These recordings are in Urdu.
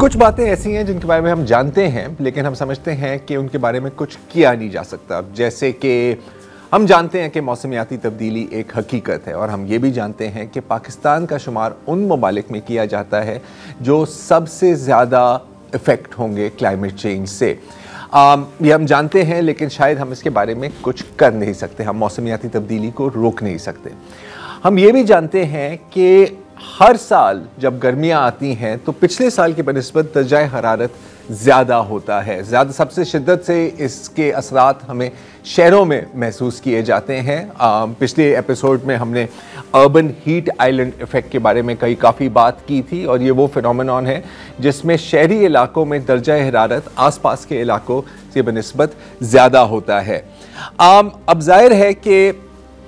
کچھ باتیں ایسی ہیں جن کے بارے میں ہم جانتے ہیں لیکن ہم سمجھتے ہیں کہ ان کے بارے میں کچھ کیا نہیں جا سکتا. جیسے کہ ہم جانتے ہیں کہ موسمیاتی تبدیلی ایک حقیقت ہے، اور ہم یہ بھی جانتے ہیں کہ پاکستان کا شمار ان ممالک میں کیا جاتا ہے جو سب سے زیادہ افیکٹ ہوں گے کلائمیٹ چینج سے. یہ ہم جانتے ہیں لیکن شاید ہم اس کے بارے میں کچھ کر نہیں سکتے، ہم موسمیاتی تبدیلی کو روک نہیں سکتے. ہم یہ بھی جانتے ہیں کہ ہر سال جب گرمیاں آتی ہیں تو پچھلے سال کے بنسبت درجہ حرارت زیادہ ہوتا ہے. سب سے شدت سے اس کے اثرات ہمیں شہروں میں محسوس کیے جاتے ہیں. پچھلے ایپیسوڈ میں ہم نے اربن ہیٹ آئلینڈ ایفیکٹ کے بارے میں کافی بات کی تھی، اور یہ وہ فینومینون ہے جس میں شہری علاقوں میں درجہ حرارت آس پاس کے علاقوں سے بنسبت زیادہ ہوتا ہے. اب ظاہر ہے کہ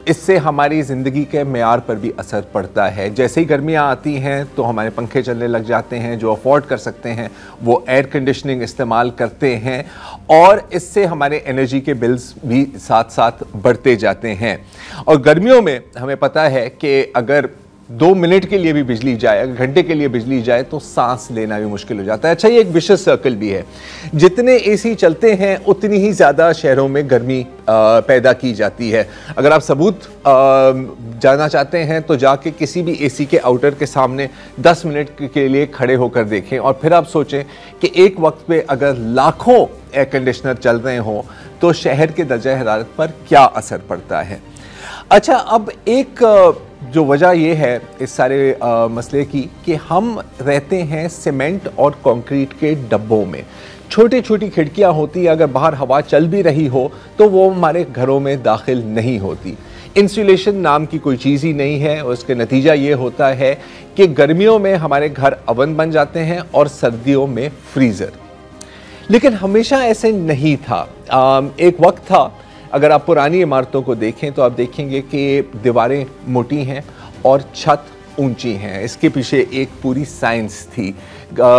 اس سے ہماری زندگی کے معیار پر بھی اثر پڑتا ہے. جیسے ہی گرمیاں آتی ہیں تو ہمارے پنکھے چلنے لگ جاتے ہیں، جو افورڈ کر سکتے ہیں وہ ایئر کنڈیشننگ استعمال کرتے ہیں، اور اس سے ہمارے انرجی کے بلز بھی ساتھ ساتھ بڑھتے جاتے ہیں. اور گرمیوں میں ہمیں پتہ ہے کہ اگر 2 منٹ کے لیے بھی بجلی جائے، اگر گھنٹے کے لیے بجلی جائے تو سانس لینا بھی مشکل ہو جاتا ہے. اچھا، یہ ایک وشس سرکل بھی ہے. جتنے اے سی چلتے ہیں اتنی ہی زیادہ شہروں میں گرمی پیدا کی جاتی ہے. اگر آپ ثبوت جانا چاہتے ہیں تو جا کے کسی بھی اے سی کے آؤٹر کے سامنے 10 منٹ کے لیے کھڑے ہو کر دیکھیں، اور پھر آپ سوچیں کہ ایک وقت پہ اگر لاکھوں ایئر کنڈیشنر چل رہے ہوں تو شہر کے درجہ حرارت پر کیا اثر پڑتا ہے. اچھا، اب ایک جو وجہ یہ ہے اس سارے مسئلے کی کہ ہم رہتے ہیں سیمنٹ اور کنکریٹ کے ڈبوں میں. چھوٹی چھوٹی کھڑکیاں ہوتی ہیں، اگر باہر ہوا چل بھی رہی ہو تو وہ ہمارے گھروں میں داخل نہیں ہوتی. انسولیشن نام کی کوئی چیز ہی نہیں ہے، اور اس کا نتیجہ یہ ہوتا ہے کہ گرمیوں میں ہمارے گھر اوون بن جاتے ہیں اور سردیوں میں فریزر. لیکن ہمیشہ ایسے نہیں تھا. ایک وقت تھا، اگر آپ پرانی عمارتوں کو دیکھیں تو آپ دیکھیں گے کہ دیواریں موٹی ہیں اور چھت اونچی ہیں. اس کے پیچھے ایک پوری سائنس تھی.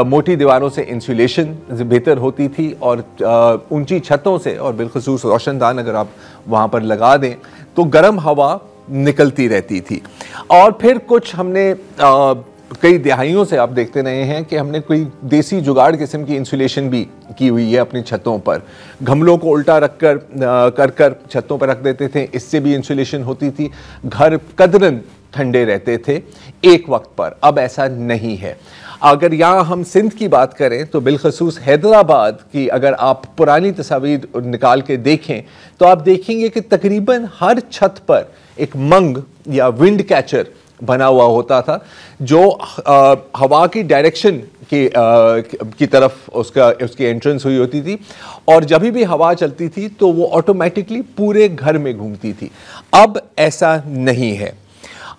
موٹی دیواروں سے انسولیشن بہتر ہوتی تھی، اور اونچی چھتوں سے، اور بالخصوص روشن دان اگر آپ وہاں پر لگا دیں تو گرم ہوا نکلتی رہتی تھی. اور پھر کچھ ہم نے کئی دہائیوں سے آپ دیکھتے رہے ہیں کہ ہم نے کوئی دیسی جگاڑ قسم کی انسولیشن بھی کی ہوئی ہے اپنی چھتوں پر. گھملوں کو الٹا رکھ کر چھتوں پر رکھ دیتے تھے، اس سے بھی انسولیشن ہوتی تھی. گھر قدرن ٹھنڈے رہتے تھے ایک وقت پر. اب ایسا نہیں ہے. اگر یہاں ہم سندھ کی بات کریں تو بالخصوص حیدرآباد کی اگر آپ پرانی تصاویر نکال کے دیکھیں تو آپ دیکھیں گے کہ تقریباً ہر چھت پر ایک منگ یا ونڈ کیچر بنا ہوا ہوتا تھا، جو ہوا کی ڈائریکشن کی طرف اس کی انٹرنس ہوئی ہوتی تھی، اور جب بھی ہوا چلتی تھی تو وہ آٹومیٹکلی پورے گھر میں گھومتی تھی. اب ایسا نہیں ہے.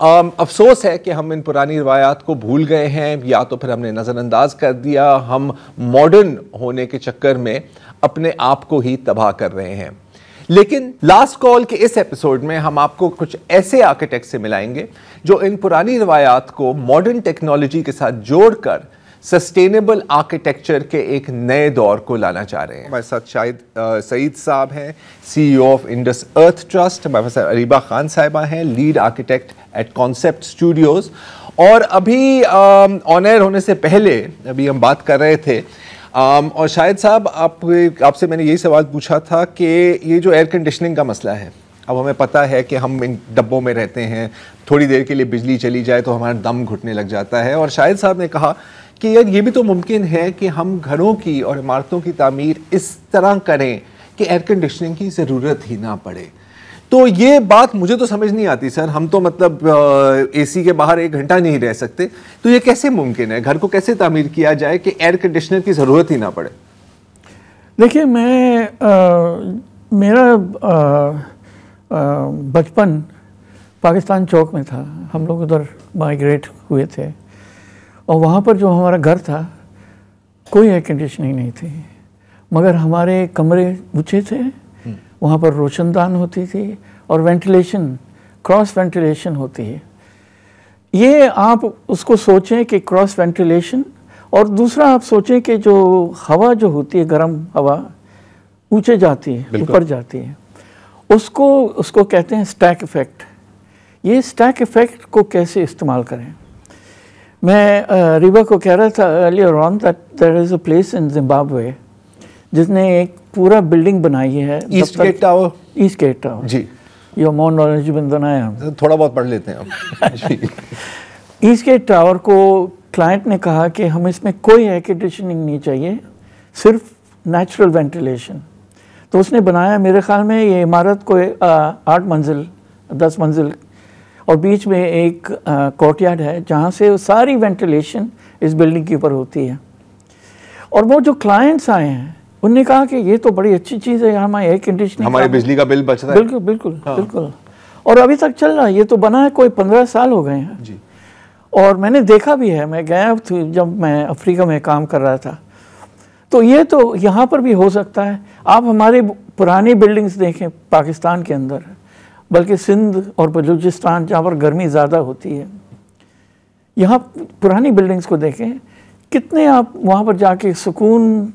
افسوس ہے کہ ہم ان پرانی روایات کو بھول گئے ہیں، یا تو پھر ہم نے نظر انداز کر دیا. ہم ماڈرن ہونے کے چکر میں اپنے آپ کو ہی تباہ کر رہے ہیں. لیکن لاسٹ کال کے اس ایپیسوڈ میں ہم آپ کو کچھ ایسے آرکیٹیکٹ سے ملائیں گے جو ان پرانی روایات کو ماڈرن ٹیکنالوجی کے ساتھ جوڑ کر سسٹینیبل آرکیٹیکچر کے ایک نئے دور کو لانا چاہ رہے ہیں. ہمارے ساتھ شاہد سعید صاحب ہیں، CEO of Indus Earth Trust. ہمارے ساتھ اریبہ خان صاحبہ ہیں، lead architect at Concept Studios. اور ابھی آن ایئر ہونے سے پہلے ابھی ہم بات کر رہے تھے، اور شاہد صاحب آپ سے میں نے یہی سوال پوچھا تھا کہ یہ جو ایئر کنڈیشننگ کا مسئلہ ہے، اب ہمیں پتہ ہے کہ ہم ان ڈبوں میں رہتے ہیں، تھوڑی دیر کے لیے بجلی چلی جائے تو ہمارا دم گھٹنے لگ جاتا ہے. اور شاہد صاحب نے کہا کہ یار یہ بھی تو ممکن ہے کہ ہم گھروں کی اور عمارتوں کی تعمیر اس طرح کریں کہ ایئر کنڈیشننگ کی ضرورت ہی نہ پڑے. تو یہ بات مجھے تو سمجھ نہیں آتی سر. ہم تو مطلب اے سی کے باہر 1 گھنٹہ نہیں رہ سکتے، تو یہ کیسے ممکن ہے؟ گھر کو کیسے تعمیر کیا جائے کہ ایئر کنڈیشنر کی ضرورت ہی نہ پڑے؟ دیکھیے، میرا بچپن پاکستان چوک میں تھا. ہم لوگ ادھر مائیگریٹ ہوئے تھے، اور وہاں پر جو ہمارا گھر تھا کوئی ایئر کنڈیشننگ نہیں تھی، مگر ہمارے کمرے اونچے تھے، وہاں پر روشن دان ہوتی تھی، اور وینٹیلیشن، کراس وینٹیلیشن ہوتی ہے. یہ آپ اس کو سوچیں کہ کراس وینٹیلیشن، اور دوسرا آپ سوچیں کہ جو ہوا جو ہوتی ہے، گرم ہوا اونچے جاتی ہے، اوپر جاتی ہے، اس کو کہتے ہیں اسٹیک ایفیکٹ. یہ اسٹیک ایفیکٹ کو کیسے استعمال کریں؟ میں ریبا کو کہہ رہا تھا earlier on that there is a place in Zimbabwe جس نے ایک پورا بلڈنگ بنائی ہے, Eastgate Tower. Eastgate Tower, جی you are more knowledgeable than I am. تھوڑا بہت پڑھ لیتے ہیں ہم. ایسٹ گیٹ ٹاور کو کلائنٹ نے کہا کہ ہم اس میں کوئی ایئر کنڈیشننگ نہیں چاہیے, صرف نیچرل وینٹیلیشن. تو اس نے بنایا, میرے خیال میں یہ عمارت کو 8 منزل 10 منزل, اور بیچ میں ایک کورٹ یارڈ ہے جہاں سے ساری وینٹیلیشن اس بلڈنگ کے اوپر ہوتی ہے. اور وہ جو کلائنٹس آئے ہیں انہوں نے کہا کہ یہ تو بڑی اچھی چیز ہے, ہمارا ایئر کنڈیشننگ, ہمارے بجلی کا بل بچ رہا ہے. بالکل بالکل بالکل, اور ابھی تک چل رہا ہے. یہ تو بنا ہے کوئی 15 سال ہو گئے ہیں. جی. اور میں نے دیکھا بھی ہے, میں گیا جب میں افریقہ میں کام کر رہا تھا, تو یہ تو یہاں پر بھی ہو سکتا ہے. آپ ہماری پرانی بلڈنگز دیکھیں پاکستان کے اندر, بلکہ سندھ اور بلوچستان جہاں پر گرمی زیادہ ہوتی ہے, یہاں پرانی بلڈنگز کو دیکھیں, کتنے آپ وہاں پر جا کے سکون,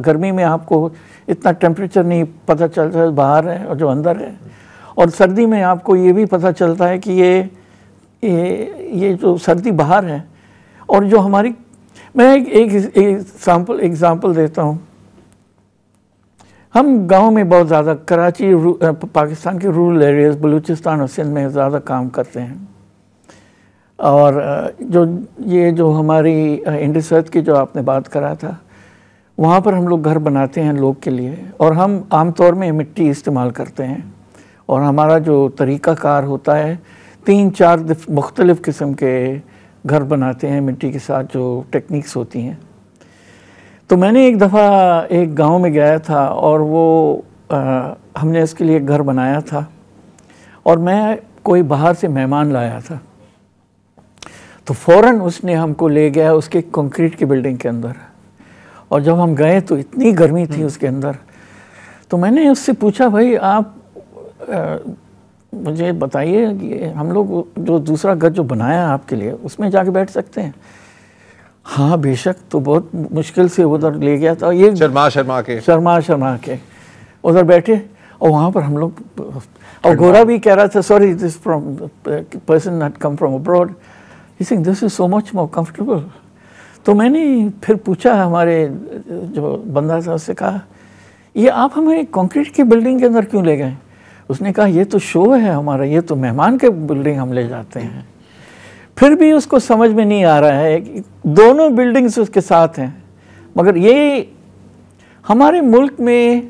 گرمی میں آپ کو اتنا ٹیمپریچر نہیں پتہ چلتا ہے باہر ہے اور جو اندر ہے, اور سردی میں آپ کو یہ بھی پتہ چلتا ہے کہ یہ جو سردی باہر ہے. اور جو ہماری, میں ایک ایگزامپل دیتا ہوں. ہم گاؤں میں بہت زیادہ, کراچی پاکستان کے رورل ایریاز بلوچستان اور سندھ میں زیادہ کام کرتے ہیں. اور جو ہماری انڈس ارتھ کی جو آپ نے بات کرا تھا, وہاں پر ہم لوگ گھر بناتے ہیں لوگ کے لیے, اور ہم عام طور میں مٹی استعمال کرتے ہیں. اور ہمارا جو طریقہ کار ہوتا ہے 3-4 مختلف قسم کے گھر بناتے ہیں مٹی کے ساتھ, جو ٹیکنیکس ہوتی ہیں. تو میں نے ایک دفعہ ایک گاؤں میں گیا تھا, اور وہ ہم نے اس کے لیے ایک گھر بنایا تھا, اور میں کوئی باہر سے مہمان لایا تھا, تو فوراً اس نے ہم کو لے گیا اس کے کنکریٹ کی بلڈنگ کے اندر. اور جب ہم گئے تو اتنی گرمی تھی اس کے اندر. تو میں نے اس سے پوچھا, بھائی آپ مجھے بتائیے کہ ہم لوگ جو دوسرا گھر جو بنایا آپ کے لیے اس میں جا کے بیٹھ سکتے ہیں؟ ہاں بے شک. تو بہت مشکل سے ادھر لے گیا تھا, یہ شرما کے ادھر بیٹھے, اور وہاں پر ہم لوگ, اور گورا بھی کہہ رہا تھا sorry this from person had come from abroad, he saying this is so much more comfortable. تو میں نے پھر پوچھا ہمارے جو بندہ تھا, اس سے کہا یہ آپ ہمیں کنکریٹ کی بلڈنگ کے اندر کیوں لے گئے؟ اس نے کہا یہ تو شو ہے ہمارا, یہ تو مہمان کے بلڈنگ ہم لے جاتے ہیں. پھر بھی اس کو سمجھ میں نہیں آ رہا ہے کہ دونوں بلڈنگز اس کے ساتھ ہیں. مگر یہ ہمارے ملک میں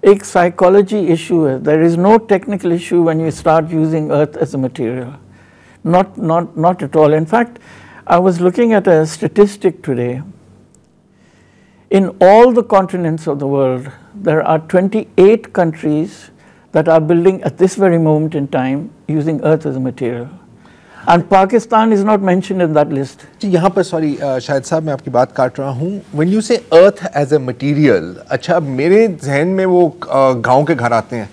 ایک سائیکالوجی ایشو ہے. There is no technical issue when you start using earth as a material, not at all. In fact, I was looking at a statistic today. In all the continents of the world, there are 28 countries that are building at this very moment in time using earth as a material. And Pakistan is not mentioned in that list. جی یہاں پر سوری شاہد صاحب میں آپ کی بات کاٹ رہا ہوں. When you say earth as a material, اچھا میرے ذہن میں وہ گاؤں کے گھر آتے ہیں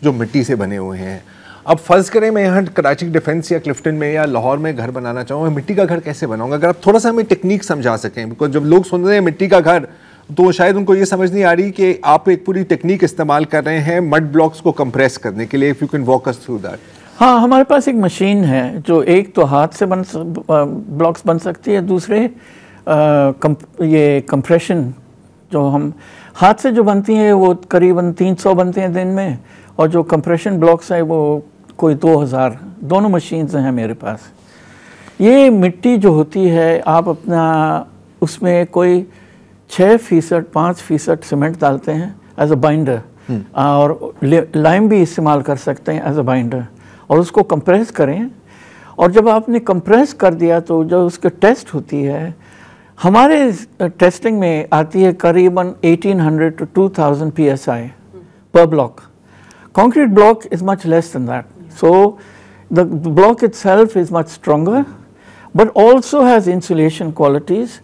جو مٹی سے بنے ہوئے ہیں. اب فرض کریں میں یہاں کراچی ڈیفینس یا کلفٹن میں یا لاہور میں گھر بنانا چاہوں, میں مٹی کا گھر کیسے بناؤں گا؟ اگر آپ تھوڑا سا ہمیں ٹیکنیک سمجھا سکیں, بیکاز جب لوگ سن رہے ہیں مٹی کا گھر تو شاید ان کو یہ سمجھ نہیں آ رہی کہ آپ ایک پوری ٹیکنیک استعمال کر رہے ہیں مڈ بلاکس کو کمپریس کرنے کے لیے. If you can walk us through that. ہاں, ہمارے پاس ایک مشین ہے جو ایک تو ہاتھ سے بلاکس بن سکتی ہے, دوسرے یہ کمپریشن جو ہم ہاتھ سے جو بنتی ہیں وہ قریباً 300 بنتے ہیں دن میں, اور جو کمپریشن بلاکس ہیں وہ کوئی 2000. دونوں مشینز ہیں میرے پاس. یہ مٹی جو ہوتی ہے آپ اپنا اس میں کوئی 6% 5% سیمنٹ ڈالتے ہیں ایز اے بائنڈر, اور لائم بھی استعمال کر سکتے ہیں ایز اے بائنڈر, اور اس کو کمپریس کریں. اور جب آپ نے کمپریس کر دیا تو جو اس کے ٹیسٹ ہوتی ہے, ہمارے ٹیسٹنگ میں آتی ہے قریباً 1800 to 2000 PSI per block. Concrete block is much less than that. So the block itself is much stronger, but also has insulation qualities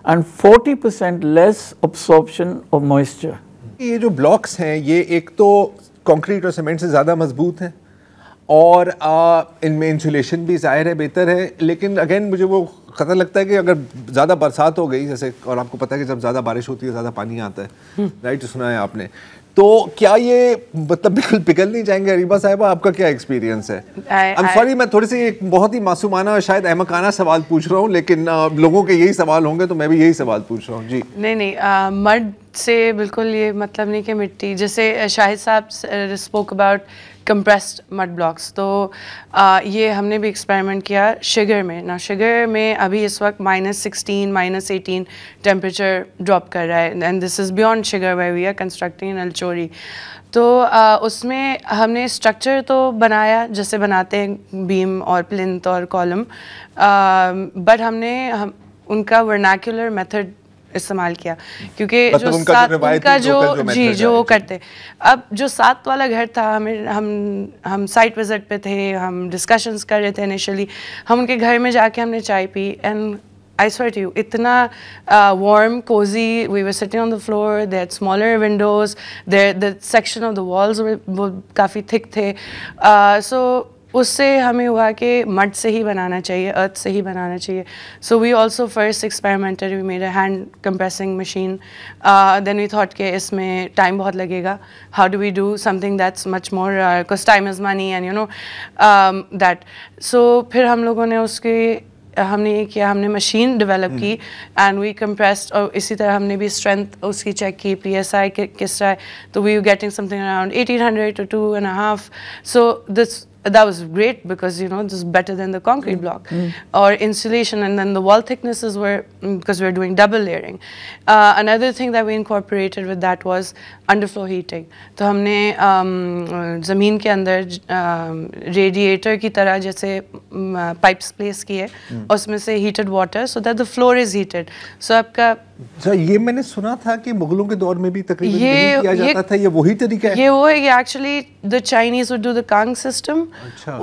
and 40% less absorption of moisture. یہ جو بلاکس ہیں یہ ایک تو کنکریٹ اور سیمنٹ سے زیادہ مضبوط ہیں, اور ان میں انسولیشن بھی ظاہر ہے بہتر ہے. لیکن اگین مجھے وہ خطرہ لگتا ہے کہ اگر زیادہ برسات ہو گئی جیسے, اور آپ کو پتہ ہے کہ جب زیادہ بارش ہوتی ہے زیادہ پانی آتا ہے, رائٹ, سنا ہے آپ نے, تو کیا یہ مطلب بالکل پگھل نہیں جائیں گے؟ اریبہ صاحبہ آپ کا کیا ایکسپیرینس ہے؟ سوری میں تھوڑی سی ایک بہت ہی معصومانہ شاید احمقانہ سوال پوچھ رہا ہوں، لیکن لوگوں کے یہی سوال ہوں گے تو میں بھی یہی سوال پوچھ رہا ہوں. جی نہیں مڈ سے بالکل یہ مطلب نہیں کہ مٹی، جیسے شاہد صاحب spoke about compressed mid blocks, تو یہ ہم نے بھی ایکسپیریمنٹ کیا شگر میں. نا شگر میں ابھی اس وقت -16 -18 ٹیمپریچر ڈراپ کر رہا ہے، and this is beyond Shigar where we are constructing in Alchori. تو اس میں ہم نے اسٹرکچر تو بنایا جیسے بناتے ہیں بیم اور پلنتھ اور کالم، بٹ ہم نے ان کا ورنیکولر میتھڈ استعمال کیا، کیونکہ جو ساتھ ان کا جو وہ کرتے. اب جو ساتھ والا گھر تھا، ہم سائٹ وزٹ پہ تھے، ہم ڈسکشنز کر رہے تھے انیشلی، ہم ان کے گھر میں جا کے ہم نے چائے پی، and I swear to you, اتنا warm, cozy, we were sitting on the floor, they had smaller windows, the section of the walls وہ کافی thick تھے. So اس سے ہمیں ہوا کہ مڈ سے ہی بنانا چاہیے، ارتھ سے ہی بنانا چاہیے. So we also first experimented, we made a hand compressing machine. Then we thought کہ اس میں ٹائم بہت لگے گا، how do we do something that's much more, because time is money and you know that. So پھر ہم لوگوں نے اس کے ہم نے یہ کیا، ہم نے مشین ڈیولپ کی اینڈ وی کمپریسڈ، اور اسی طرح ہم نے بھی اسٹرینتھ اس کی چیک کی، پی ایس آئی کس طرح ہے. تو we getting something around 1800 to 2.5. So that was great because this is better than the concrete block. Or insulation, and then the wall thicknesses were, because we're doing double layering. Another thing that we incorporated with that was underfloor heating. تو ہم نے زمین کے اندر ریڈیٹر کی طرح جیسے پائپس پلیس کیے، اس میں سے heated water so that the floor is heated. So آپ کا یہ میں نے سنا تھا کہ مغلوں کے دور میں بھی تقریباً یہی کیا جاتا تھا، یہ وہی طریقہ ہے؟ یہ وہ ہے کہ actually the Chinese would do the Kang system.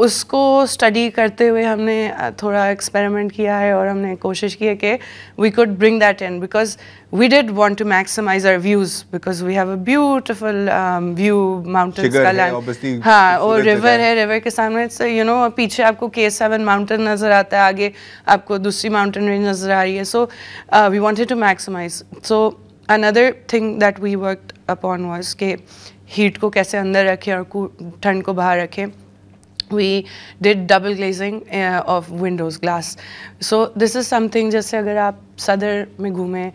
اس کو اسٹڈی کرتے ہوئے ہم نے تھوڑا ایکسپیریمنٹ کیا ہے، اور ہم نے کوشش کی ہے کہ we could bring that in because we did want to maximize our views because we have a beautiful view mountains کا لینڈ. ہاں، اور ریور ہے، ریور کے سامنے پیچھے آپ کو K7 ماؤنٹین نظر آتا ہے، آگے آپ کو دوسری ماؤنٹین رینج نظر آ رہی ہے. سو we wanted to maximize. So another thing that we worked upon was کہ ہیٹ کو کیسے اندر رکھے اور ٹھنڈ کو باہر رکھے. We did double glazing of windows glass. So this is something جیسے اگر آپ صدر میں گھومیں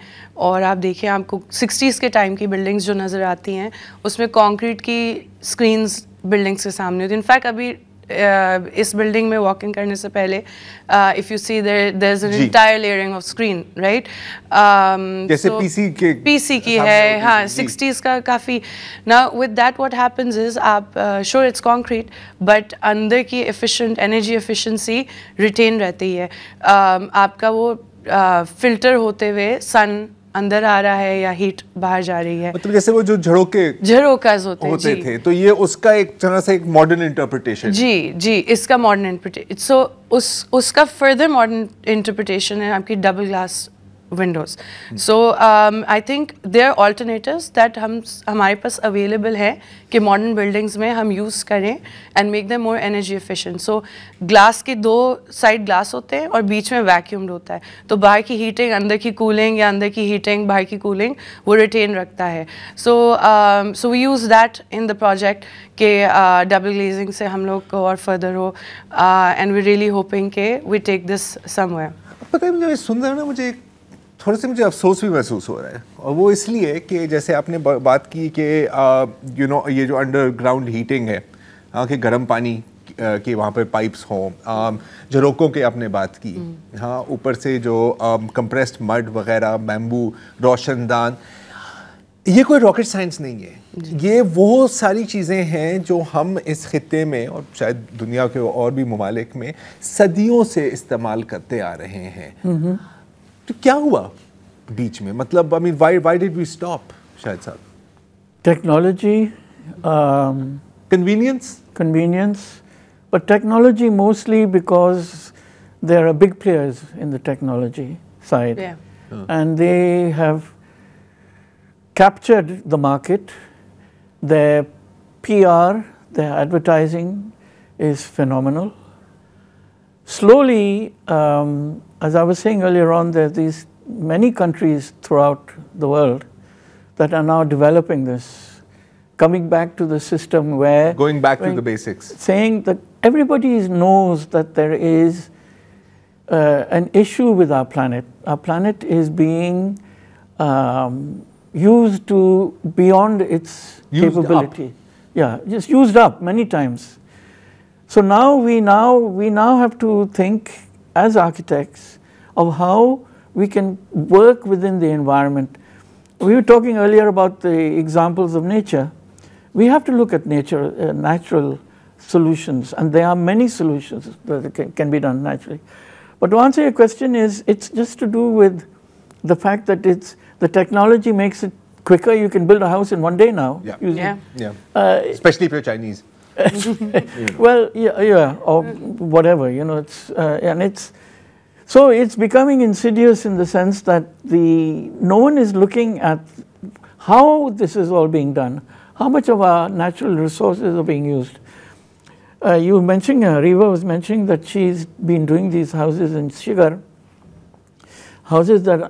اور آپ دیکھیں، آپ کو 60s کے ٹائم کی بلڈنگس جو نظر آتی ہیں اس میں کانکریٹ کی اسکرینس بلڈنگس کے سامنے ہوتی ہیں. انفیکٹ ابھی اس بلڈنگ میں واکنگ کرنے سے پہلے if you see there is an entire layering of screen, right? جیسے پی سی کی ہے، ہاں 60s کا کافی. Now with that what happens is آپ sure it's concrete but اندر کی energy efficiency retain رہتی ہے. آپ کا وہ فلٹر ہوتے ہوئے سن اندر آ رہا ہے یا ہیٹ باہر جا رہی ہے. مطلب جیسے وہ جو جھروکاز ہوتے تھے، تو یہ اس کا ایک طرح سے ایک ماڈرن انٹرپریٹیشن. جی اس کا ماڈرن انٹرپریٹیشن. سو اس کا فردر ماڈرن انٹرپریٹیشن ہے آپ کی double glass windows. So I think there are alternatives that ہمارے پاس اویلیبل ہیں کہ ماڈرن بلڈنگس میں ہم یوز کریں and make them more energy efficient. So glass کے دو سائڈ گلاس ہوتے ہیں اور بیچ میں ویکیومڈ ہوتا ہے، تو باہر کی ہیٹنگ اندر کی کولنگ یا اندر کی ہیٹنگ باہر کی کولنگ وہ ریٹین رکھتا ہے. So we use that in the project کہ ڈبل گلیزنگ سے ہم لوگ کو اور فردر ہو، اینڈ وی ریئلی ہوپنگ کہ we take this some where. پتہ ہے مجھے سن رہا نا، مجھے تھوڑا سا مجھے افسوس بھی محسوس ہو رہا ہے، اور وہ اس لیے کہ جیسے آپ نے بات کی کہ یہ جو انڈر گراؤنڈ ہیٹنگ ہے، کہ گرم پانی کہ وہاں پہ پائپس ہوں، جھروکوں کے آپ نے بات کی، ہاں اوپر سے جو کمپریسڈ مڈ وغیرہ، بیمبو، روشن دان، یہ کوئی راکٹ سائنس نہیں ہے. یہ وہ ساری چیزیں ہیں جو ہم اس خطے میں اور شاید دنیا کے اور بھی ممالک میں صدیوں سے استعمال کرتے آ رہے ہیں. تو کیا ہوا بیچ میں؟ مطلب why did we stop شاہد صاحب؟ Technology, convenience, but technology mostly because there are big players in the technology side. And they have captured the market. Their PR, their advertising is phenomenal. Slowly, as I was saying earlier on, there are these many countries throughout the world that are now developing this coming back to the system where... Going back to the basics. Saying that everybody knows that there is an issue with our planet. Our planet is being used to beyond its capability. Yeah, just used up many times. So now we now have to think as architects of how we can work within the environment. We were talking earlier about the examples of nature. We have to look at nature, natural solutions, and there are many solutions that can be done naturally. But to answer your question it's just to do with the fact that the technology makes it quicker. You can build a house in one day now. Yeah. Especially if you're Chinese. Well, yeah, or whatever, you know. So it's becoming insidious in the sense that no one is looking at how this is all being done, how much of our natural resources are being used. You were mentioning, Riva was mentioning that she's been doing these houses in Shigar, houses that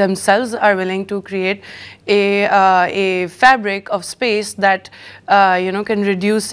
themselves are willing to create a fabric of space that can reduce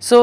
So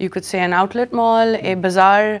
you could say an outlet mall, a bazaar.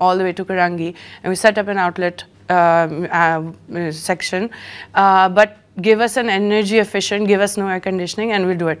all the way to Kurangi and we set up an outlet section, but give us an energy efficient, give us no air conditioning and we'll do it.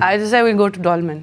I just say we go to Dolmen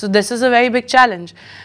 So this is a very big challenge.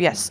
yes.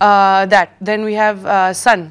That then we have sun.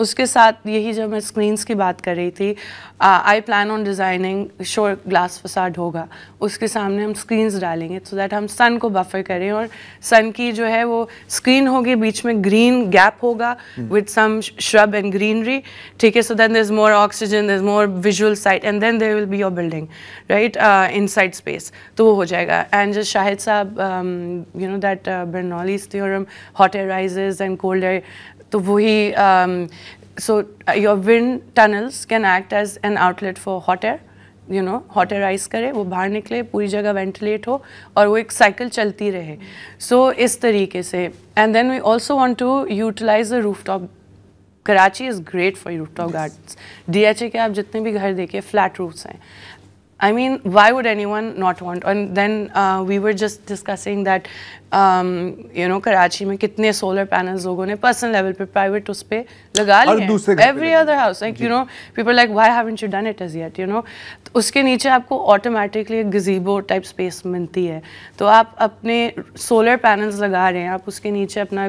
اس کے ساتھ یہی جب میں اسکرینس کی بات کر رہی تھی, آئی پلان آن ڈیزائننگ شور گلاس فساڈ ہوگا, اس کے سامنے ہم اسکرینس ڈالیں گے سو دیٹ ہم سن کو بفر کریں, اور سن کی جو ہے وہ اسکرین ہوگی, بیچ میں گرین گیپ ہوگا with some shrub and greenery, ٹھیک ہے, so then there is more oxygen, there is more visual sight, and then there will be your building right inside space, تو وہ ہو جائے گا. اینڈ جو Shahid sahib you know that Bernoulli's theorem, hot air rises and cold air, تو وہی so your wind tunnels can act as an outlet for hot air, you know, hot air rise کرے, وہ باہر نکلے, پوری جگہ وینٹیلیٹ ہو, اور وہ ایک سائیکل چلتی رہے. سو اس طریقے سے. And then we also want to utilize the rooftop. Karachi is great for rooftop gardens. D H A کے آپ جتنے بھی گھر دیکھیں فلیٹ روفس ہیں. I mean, why would anyone not want? And then we were just discussing that, you know, Karachi mein kitne solar panels logon ne personal level pe, private us pe laga liye hain. Every other house, like, you know, people are like, why haven't you done it as yet, you know? Uske niche aapko automatically gazebo type space milti hai. To aap apne solar panels laga rahe hain, aap uske niche apna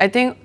I think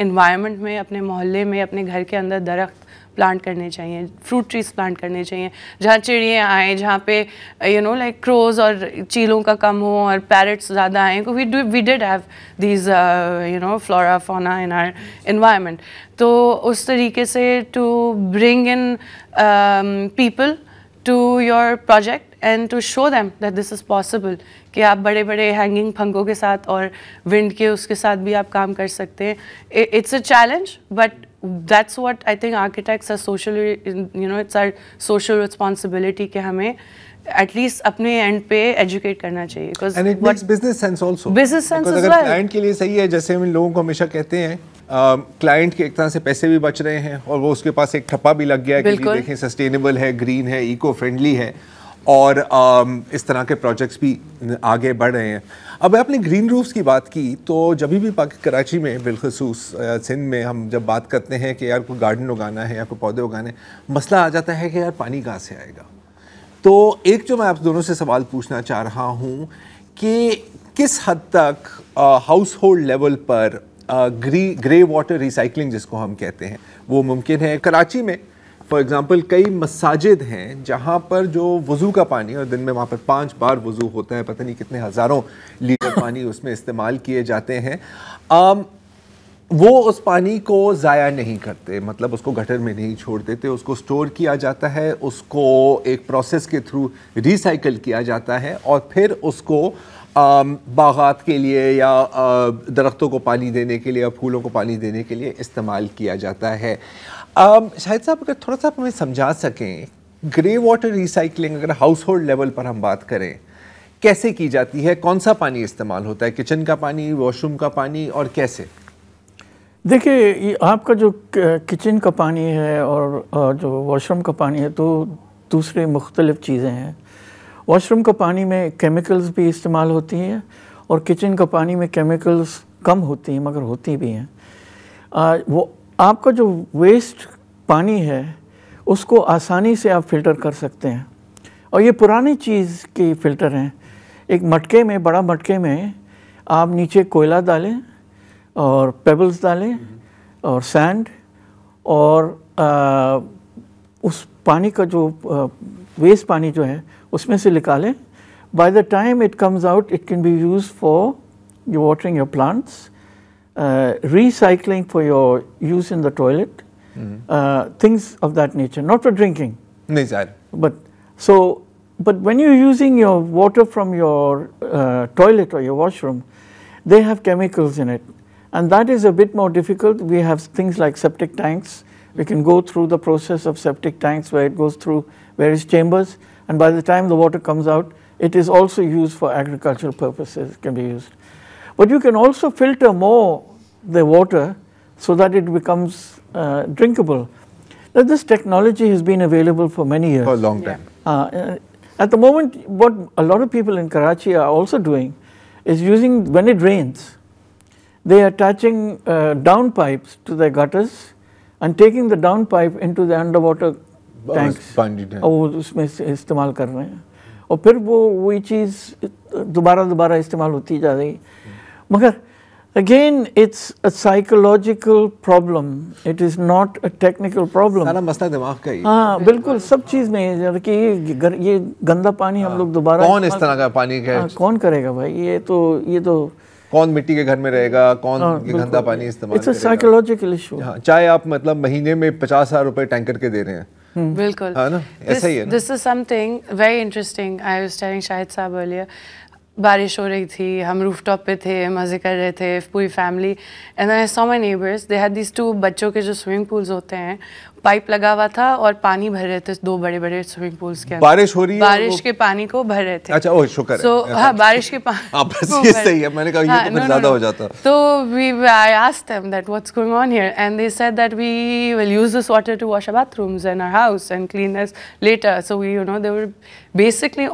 environment میں, اپنے محلے میں, اپنے گھر کے اندر درخت پلانٹ کرنے چاہیے, فروٹ ٹریز پلانٹ کرنے چاہیے, جہاں چڑیاں آئیں, جہاں پہ یو نو لائک کروز اور چیلوں کا کم ہو اور پیرٹس زیادہ آئیں. We did have these you know flora fauna in our environment. تو اس طریقے سے to bring in people to your project and to show them that this is possible, کہ آپ بڑے بڑے ہینگنگ پھنگوں کے ساتھ اور ونڈ کے اس کے ساتھ بھی آپ کام کر سکتے ہیں. It's a challenge, but that's what I think architects are socially, you know, it's our social responsibility کہ ہمیں ایٹ لیسٹ اپنے اینڈ پہ ایجوکیٹ کرنا چاہیے. Business sense also, business sense اگر کلائنٹ کے لیے صحیح ہے, جیسے ہم لوگوں کو ہمیشہ کہتے ہیں کلائنٹ کے ایک طرح سے پیسے بھی بچ رہے ہیں, اور وہ اس کے پاس ایک ٹھپا بھی لگ گیا ہے کہ دیکھیں سسٹینیبل ہے, گرین ہے, ایکو فرینڈلی ہے, اور اس طرح کے پروجیکٹس بھی آگے بڑھ رہے ہیں. اب آپ نے گرین روفس کی بات کی, تو جب بھی کراچی میں بالخصوص سندھ میں ہم جب بات کرتے ہیں کہ یار کوئی گارڈن اگانا ہے یا کوئی پودے اگانے, مسئلہ آ جاتا ہے کہ یار پانی کہاں سے آئے گا. تو ایک جو میں آپ دونوں سے سوال پوچھنا چاہ رہا ہوں کہ کس حد تک ہاؤس ہولڈ لیول پر گرے واٹر ریسائکلنگ جس کو ہم کہتے ہیں وہ ممکن ہے. کراچی میں فار ایگزامپل کئی مساجد ہیں جہاں پر جو وضو کا پانی, اور دن میں وہاں پر 5 بار وضو ہوتا ہے, پتہ نہیں کتنے ہزاروں لیٹر پانی اس میں استعمال کیے جاتے ہیں, وہ اس پانی کو ضائع نہیں کرتے, مطلب اس کو گٹر میں نہیں چھوڑ دیتے, اس کو سٹور کیا جاتا ہے, اس کو ایک پروسیس کے تھرو ریسائیکل کیا جاتا ہے, اور پھر اس کو باغات کے لیے یا درختوں کو پانی دینے کے لیے یا پھولوں کو پانی دینے کے لیے استعمال کیا جاتا ہے. شاہد صاحب اگر تھوڑا سا آپ ہمیں سمجھا سکیں, گرے واٹر ریسائکلنگ اگر ہاؤس ہولڈ لیول پر ہم بات کریں کیسے کی جاتی ہے, کون سا پانی استعمال ہوتا ہے, کچن کا پانی, واش روم کا پانی, اور کیسے؟ دیکھیے آپ کا جو کچن کا پانی ہے اور جو واش روم کا پانی ہے تو دوسرے مختلف چیزیں ہیں. واش روم کا پانی میں کیمیکلز بھی استعمال ہوتی ہیں, اور کچن کا پانی میں کیمیکلز کم ہوتی ہیں مگر ہوتی بھی ہیں. وہ آپ کا جو ویسٹ پانی ہے اس کو آسانی سے آپ فلٹر کر سکتے ہیں, اور یہ پرانی چیز کی فلٹر ہیں. ایک مٹکے میں, بڑا مٹکے میں آپ نیچے کوئلہ ڈالیں اور پیبلز ڈالیں اور سینڈ, اور اس پانی کا جو ویسٹ پانی جو ہے اس میں سے نکالیں. By the time it comes out it can be use for your watering your plants, recycling for your use in the toilet, things of that nature, not for drinking. نہیں ظاہر. But when you're using your water from your toilet or your washroom, they have chemicals in it, and that is a bit more difficult. We have things like septic tanks. We can go through the process of septic tanks where it goes through various chambers, and by the time the water comes out, it is also used for agricultural purposes. It can be used. But you can also filter more the water so that it becomes drinkable. Now, this technology has been available for many years. For a long time. At the moment, what a lot of people in Karachi are also doing is using, when it rains, they are attaching down pipes to their gutters and taking the down pipe into the underwater tanks. اور اس میں استعمال کر رہے ہیں. اور پھر وہی چیز دوبارہ استعمال ہوتی جا رہی. مگر again it's a psychological problem, it is not a technical problem. سارا مسئلہ دماغ کا ہی. ہاں بالکل سب چیز میں کہ یہ گندا پانی ہم لوگ دوبارہ کون اس طرح کا پانی کون کرے گا بھائی؟ یہ تو کون مٹی کے گھر میں رہے گا, کون گندا پانی استعمال کرے گا. It's a psychological issue. چاہے آپ مطلب مہینے میں 50,000 روپے ٹینکر کے دے رہے ہیں. بالکل ایسا ہی ہے. This is something very interesting. I was telling شاہد صاحب earlier, بارش ہو رہی تھی, ہم روف ٹاپ پہ تھے, مزے کر رہے تھے پوری family, and then I saw my neighbors, they had these 2 بچوں کے جو سوئمنگ پولز ہوتے ہیں, پائپ لگا ہوا تھا اور پانی بھر رہے تھے 2 بڑے سوئمنگ پولز کے اندر. بارش ہو رہی ہے, بارش کے پانی کو بھر رہے تھے. اچھا اوہ شکر ہے. سو ہاں بارش کے پانی یہ صحیح ہے, میں نے کہا یہ تو زیادہ ہو جاتا. تو I asked them that what's going on here, and they said that we will use this water to wash our bathrooms in our house and clean this later. So we, you know, they were basically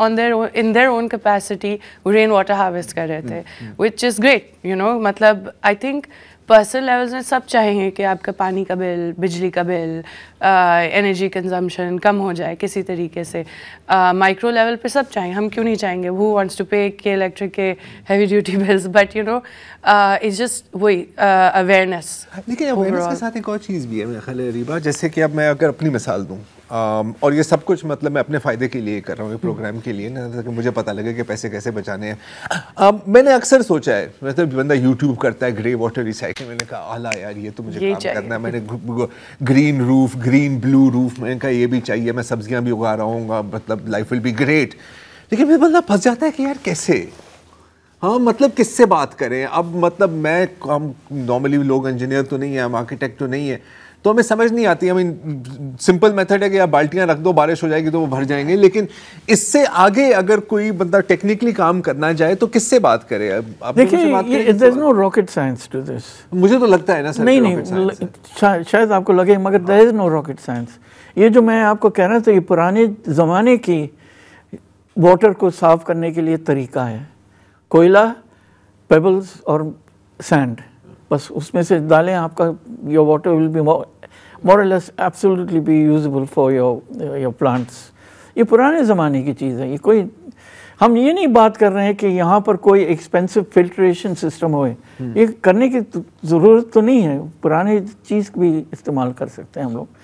in their own capacity rain water harvest کر رہے تھے, which is great, you know. مطلب I think پرسنل لیولز میں سب چاہیں گے کہ آپ کا پانی کا بل, بجلی کا بل, انرجی کنزمپشن کم ہو جائے کسی طریقے سے. مائکرو لیول پہ سب چاہیں, ہم کیوں نہیں چاہیں گے, who wants to pay کے الیکٹرک کے heavy duty bills, but you know it's just وہی اویئرنیس. لیکن اویئرنیس کے ساتھ ایک اور چیز بھی ہے میرے خیال ہے ریبا, جیسے کہ اب میں اگر اپنی مثال دوں, اور یہ سب کچھ مطلب میں اپنے فائدے کے لیے کر رہا ہوں, یہ پروگرام کے لیے نا, تاکہ مجھے پتہ لگے کہ پیسے کیسے بچانے ہیں. میں نے اکثر سوچا ہے, مطلب بندہ یوٹیوب کرتا ہے گرے واٹر ریسائکل, میں نے کہا اعلیٰ یار یہ تو مجھے کام کرنا ہے. میں نے گرین روف, گرین بلو روف, میں نے کہا یہ بھی چاہیے, میں سبزیاں بھی اگا رہا ہوں گا, مطلب لائف ول بی گریٹ. لیکن پھر بندہ پھنس جاتا ہے کہ یار کیسے, ہاں مطلب کس سے بات کریں. اب مطلب ہم نارملی لوگ انجینئر تو نہیں ہیں, ہم آرکیٹیکٹ تو نہیں ہیں, تو ہمیں سمجھ نہیں آتی. سمپل میتھڈ ہے کہ آپ بالٹیاں رکھ دو, بارش ہو جائے گی تو وہ بھر جائیں گے. لیکن اس سے آگے اگر کوئی بندہ ٹیکنیکلی کام کرنا چاہے تو کس سے بات کرے؟ دیکھیے there is no rocket science to this. مجھے تو لگتا ہے نا سر, نہیں شاید آپ کو لگے, مگر there is no rocket science. یہ جو میں آپ کو کہہ رہا تھا, یہ پرانے زمانے کی واٹر کو صاف کرنے کے لیے طریقہ ہے. کوئلہ, پیبلز اور سینڈ, بس اس میں سے ڈالیں, آپ کا your water will be more or less absolutely be usable for your plants. یہ پرانے زمانے کی چیز ہے. یہ کوئی, ہم یہ نہیں بات کر رہے ہیں کہ یہاں پر کوئی ایکسپینسو فلٹریشن سسٹم ہوئے, یہ کرنے کی ضرورت تو نہیں ہے, پرانے چیز بھی استعمال کر سکتے ہیں ہم لوگ.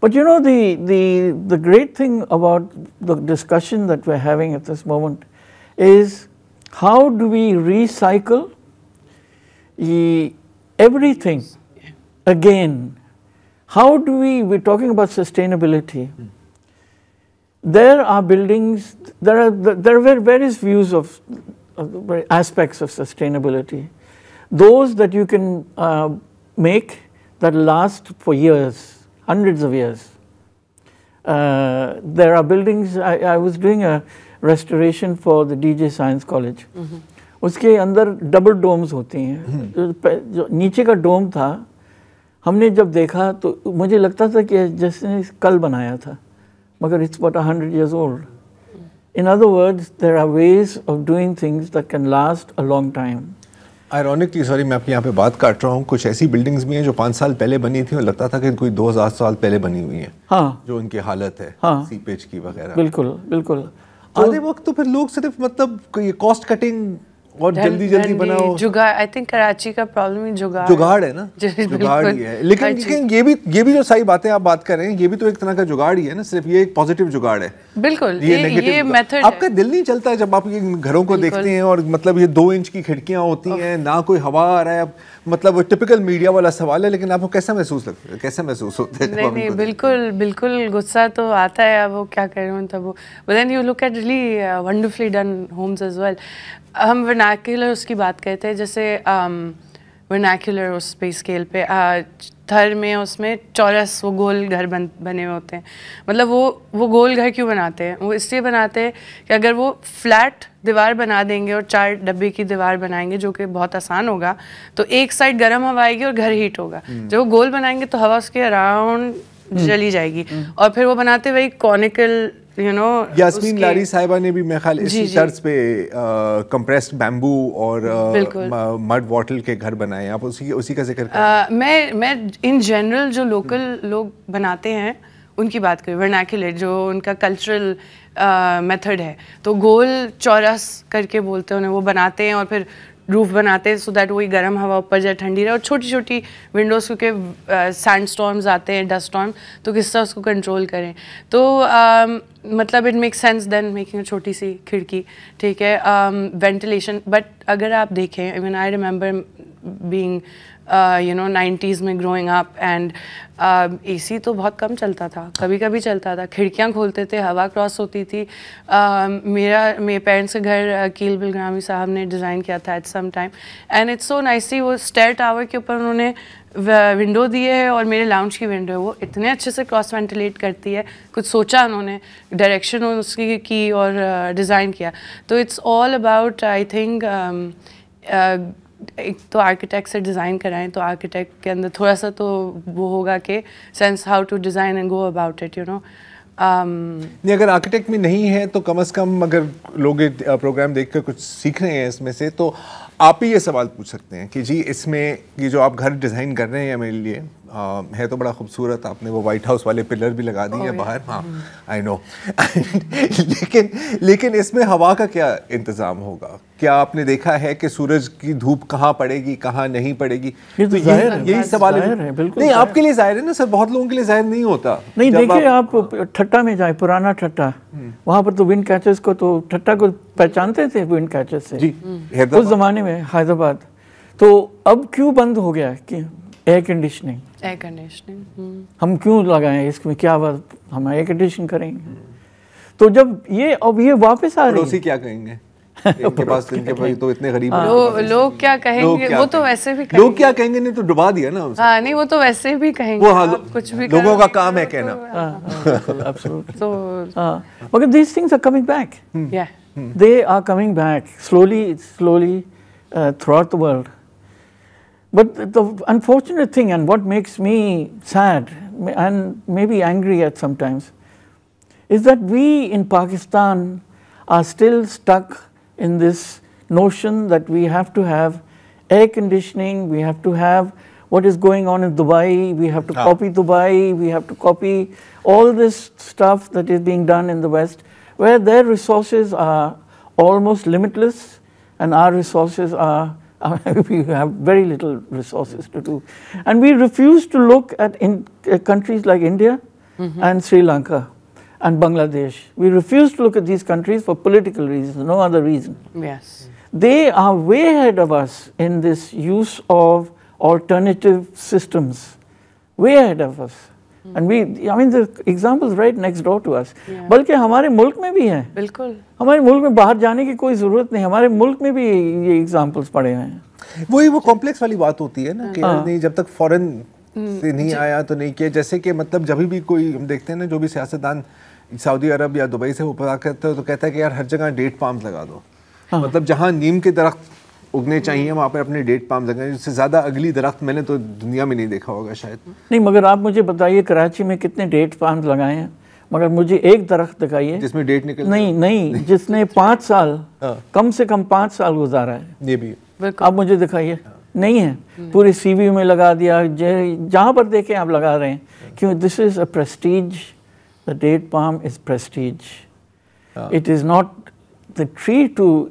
But you know the great thing about the discussion that we're having at this moment is how do we recycle everything again? How do we're talking about sustainability. There are buildings, there are various views of aspects of sustainability. Those that you can make that last for years, hundreds of years. There are buildings, I was doing a restoration for the DJ Science College. اس کے اندر ڈبل ڈومز ہوتی ہیں. جو نیچے کا ڈوم تھا, ہم نے جب دیکھا تو مجھے لگتا تھا کہ جس نے کل بنایا تھا, مگر it's about 100 years old. In other words, there are ways of doing things that can last a long time. Ironically, sorry میں آپ کے یہاں پہ بات کاٹ رہا ہوں, کچھ ایسی بلڈنگز بھی ہیں جو 5 سال پہلے بنی تھیں اور لگتا تھا کہ کوئی 2000 سال پہلے بنی ہوئی ہیں. ہاں, جو ان کی حالت ہے سیپیج کی وغیرہ. بالکل بالکل. آدھے وقت تو پھر لوگ صرف مطلب یہ کاسٹ کٹنگ اور جلدی بناؤ. آئی تھنک کراچی کا پرابلم ہی جگاڑ ہے نا, جگاڑ ہی ہے. لیکن یہ بھی جو صحیح باتیں آپ بات کر رہے ہیں, یہ بھی تو ایک طرح کا جگاڑ ہی ہے نا, صرف یہ ایک پازیٹیو جگاڑ ہے. بالکل, یہ میتھڈ آپ کا دل نہیں چلتا ہے جب آپ یہ گھروں کو دیکھتے ہیں اور مطلب یہ 2 انچ کی کھڑکیاں ہوتی ہیں, نہ کوئی ہوا آ رہا ہے. مطلب وہ ٹپکل میڈیا والا سوال ہے, لیکن آپ کو کیسا محسوس لگتا ہے, کیسا محسوس ہوتا ہے؟ نہیں بالکل بالکل غصہ تو آتا ہے, اب وہ کیا کر رہے ہوں تب وہ. But then you look at really wonderfully done homes as well. ہم ورنیکولر اس کی بات کرتے ہیں, جیسے ورنیکولر اس پہ اسکیل پہ تھر میں اس میں چورس وہ گول گھر بنے ہوئے ہوتے ہیں. مطلب وہ گول گھر کیوں بناتے ہیں؟ وہ اس لیے بناتے ہیں کہ اگر وہ فلیٹ دیوار بنا دیں گے اور 4 ڈبے کی دیوار بنائیں گے, جو کہ بہت آسان ہوگا, تو ایک سائڈ گرم ہوا آئے گی اور گھر ہیٹ ہوگا. جب وہ گول بنائیں گے تو ہوا اس کے اراؤنڈ چلی جائے گی. اور پھر وہ بناتے وہی کونیکل, یو نو. یاسمین لاری صاحبہ نے بھی میرے خیال اسی طرز پہ کمپریسڈ بیمبو اور مڈ واٹل کے گھر بنائے. آپ اسی کا ذکر کریں. میں ان جنرل جو لوکل لوگ بناتے ہیں ان کی بات کریں ورنیکولر جو ان کا کلچرل میتھڈ ہے, تو گول چورس کر کے بولتے ہیں انہیں, وہ بناتے ہیں اور پھر روف بناتے ہیں سو دیٹ وہی گرم ہوا اوپر جائے ٹھنڈی رہے, اور چھوٹی چھوٹی ونڈوز کیونکہ سینڈ اسٹارمز آتے ہیں, ڈسٹ اسٹارم, تو کس طرح اس کو کنٹرول کریں. تو مطلب it make sense then making چھوٹی سی کھڑکی, ٹھیک ہے, وینٹیلیشن. بٹ اگر آپ دیکھیں even I remember being nineties میں گروئنگ اپ, اینڈ اے سی تو بہت کم چلتا تھا, کبھی کبھی چلتا تھا, کھڑکیاں کھولتے تھے, ہوا کراس ہوتی تھی. میرے پیرنٹس کے گھر کیل بلگرامی صاحب نے ڈیزائن کیا تھا at some time, and it's so nicely, وہ اسٹیئر ٹاور کے اوپر انہوں نے ونڈو دی ہے, اور میرے لاؤنج کی ونڈو ہے, وہ اتنے اچھے سے کراس وینٹیلیٹ کرتی ہے, کچھ سوچا انہوں نے, ڈائریکشن اس کی اور ڈیزائن کیا. تو it's all about I think ایک تو آرکیٹیکٹ سے ڈیزائن کرائیں تو آرکیٹیکٹ کے اندر تھوڑا سا تو وہ ہوگا کہ sense how to design and go about it, نہیں اگر آرکیٹیکٹ میں نہیں ہے تو کم از کم اگر لوگ پروگرام دیکھ کر کچھ سیکھ رہے ہیں اس میں سے, تو آپ ہی یہ سوال پوچھ سکتے ہیں کہ جی اس میں یہ جو آپ گھر ڈیزائن کر رہے ہیں میرے لیے ہے تو بڑا خوبصورت, آپ نے وہ وائٹ ہاؤس والے پلر بھی لگا دیے ہیں باہر, ہاں آئی نو, لیکن اس میں ہوا کا کیا انتظام ہوگا؟ کیا آپ نے دیکھا ہے کہ سورج کی دھوپ کہاں پڑے گی کہاں نہیں پڑے گی؟ یہی سوال ہے. نہیں آپ کے لیے ظاہر ہے نا سر, بہت لوگوں کے لیے ظاہر نہیں ہوتا. نہیں دیکھیے آپ ٹھٹا میں جائیں, پرانا ٹھٹا, وہاں پر تو ونڈ کیچرز کو تو ٹھٹا کو پہچانتے تھے ونڈ کیچرز سے, اس زمانے میں حیدرآباد. تو اب کیوں بند ہو گیا کہ ایئر کنڈیشننگ ہم کیوں لگائیں اس میں, کیا بات ہم ایئر کنڈیشن کریں گے؟ تو جب یہ اب یہ واپس آ رہی ہے, پڑوسی کیا کہیں گے, ان کے پاس تو اتنے غریب لوگ کیا کہیں گے, وہ تو ویسے بھی لوگ کیا کہیں گے, نہیں تو ڈبا دیا نا. ہاں نہیں وہ تو ویسے بھی کہیں گے, کچھ بھی لوگوں کا کام ہے کہنا. مگر these things are coming back. They are coming back slowly throughout the world. But the unfortunate thing, and what makes me sad and maybe angry at sometimes, is that we in Pakistan are still stuck in this notion that we have to have air conditioning, we have to have what is going on in Dubai, we have to copy Dubai, we have to copy all this stuff that is being done in the West, where their resources are almost limitless and our resources are we have very little resources to do. And we refuse to look at countries like India and Sri Lanka and Bangladesh. We refuse to look at these countries for political reasons, no other reason. Yes. They are way ahead of us in this use of alternative systems, way ahead of us. And the examples right next door to us. بلکہ ہمارے ملک میں بھی ہیں, بالکل ہمارے ملک میں باہر جانے کی کوئی ضرورت نہیں, ہمارے ملک میں بھی یہ ایگزامپلس پڑے ہیں. وہی وہ کمپلیکس والی بات ہوتی ہے نا کہ نہیں جب تک فورن سے نہیں آیا تو نہیں کیا. جیسے کہ مطلب جب بھی کوئی ہم دیکھتے ہیں نا جو بھی سیاستدان سعودی عرب یا دبئی سے اوپر کرتا ہے تو کہتا ہے کہ یار ہر جگہ ڈیٹ پامز لگا دو, مطلب جہاں نیم کے درخت اگنے چاہیے وہاں پہ اپنے ڈیٹ پام لگائیں. اس سے زیادہ اگلی درخت میں نے تو دنیا میں نہیں دیکھا ہوگا شاید. نہیں مگر آپ مجھے بتائیے کراچی میں کتنے ڈیٹ پام لگائے ہیں, مگر مجھے ایک درخت دکھائیے جس میں ڈیٹ نکل نہیں جس نے 5 سال کم سے کم 5 سال گزارا ہے. یہ بھی آپ مجھے دکھائیے, نہیں ہے. پوری سی وی میں لگا دیا, جہاں پر دیکھیں آپ لگا رہے ہیں. کیوں؟ This is a prestige, the date palm is prestige, it is not the tree to.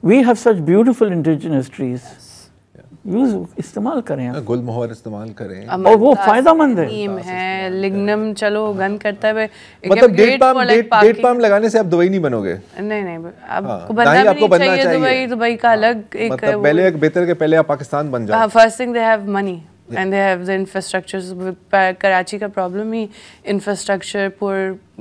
We have such beautiful indigenous trees. Use استعمال کریں, گل مہر استعمال کریں, اور وہ فائدہ مند ہے. نیم ہے, لگنم چلو گند کرتا ہے, مطلب ڈیٹ پام لگانے سے آپ دبئی نہیں بنو گے. نہیں آپ کو بننا بھی نہیں چاہیے. دبئی کا الگ ایک پہلے ایک بہتر کہ پہلے آپ پاکستان بن جاؤ. First thing they have money and they have the infrastructures. Karachi کا پرابلم ہی infrastructure, poor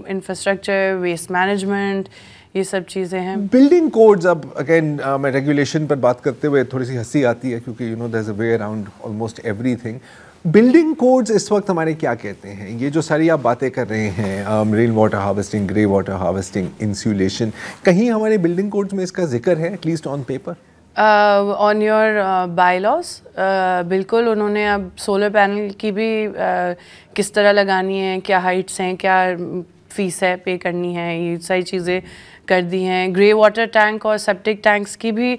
infrastructure, waste management, یہ سب چیزیں ہیں. بلڈنگ کوڈز, اب اگین میں ریگولیشن پر بات کرتے ہوئے تھوڑی سی ہنسی آتی ہے کیونکہ there is a way around almost everything. Building codes اس وقت ہمارے کیا کہتے ہیں؟ یہ جو ساری آپ باتیں کر رہے ہیں, rain water harvesting, grey water harvesting, insulation, کہیں ہمارے بلڈنگ کوڈز میں اس کا ذکر ہے at least on paper? On your bylaws بالکل. انہوں نے اب سولر پینل کی بھی کس طرح لگانی ہے, کیا ہائٹس ہیں, کیا فیس ہے پے کرنی ہے, یہ ساری چیزیں کر دی ہیں. گرے واٹر ٹینک اور سیپٹک ٹینکس کی بھی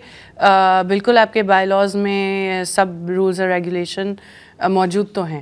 بالکل آپ کے بائی لاز میں سب رولز اور ریگولیشن موجود تو ہیں.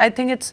I think it's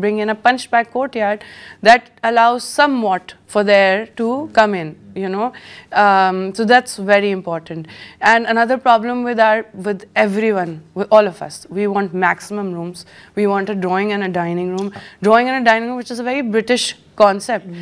bring in a punch back courtyard that allows somewhat for there to come in, you know. So that's very important. And another problem with everyone, with all of us, we want maximum rooms. We want a drawing and a dining room. Drawing and a dining room, which is a very British concept.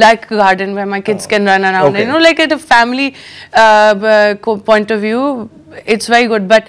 like a garden where my kids can run around. Okay. You know, like at a family point of view, it's very good. But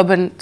urban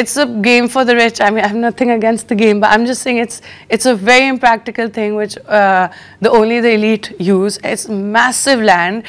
it's a game for the rich. I mean, I have nothing against the game, but I'm just saying it's a very impractical thing which only the elite use. It's massive land,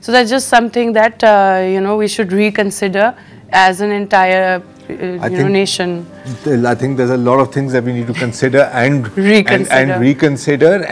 So that's just something that you know we should reconsider as an entire nation. I think there's a lot of things that we need to consider and reconsider.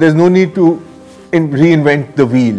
there's no need to reinvent the wheel.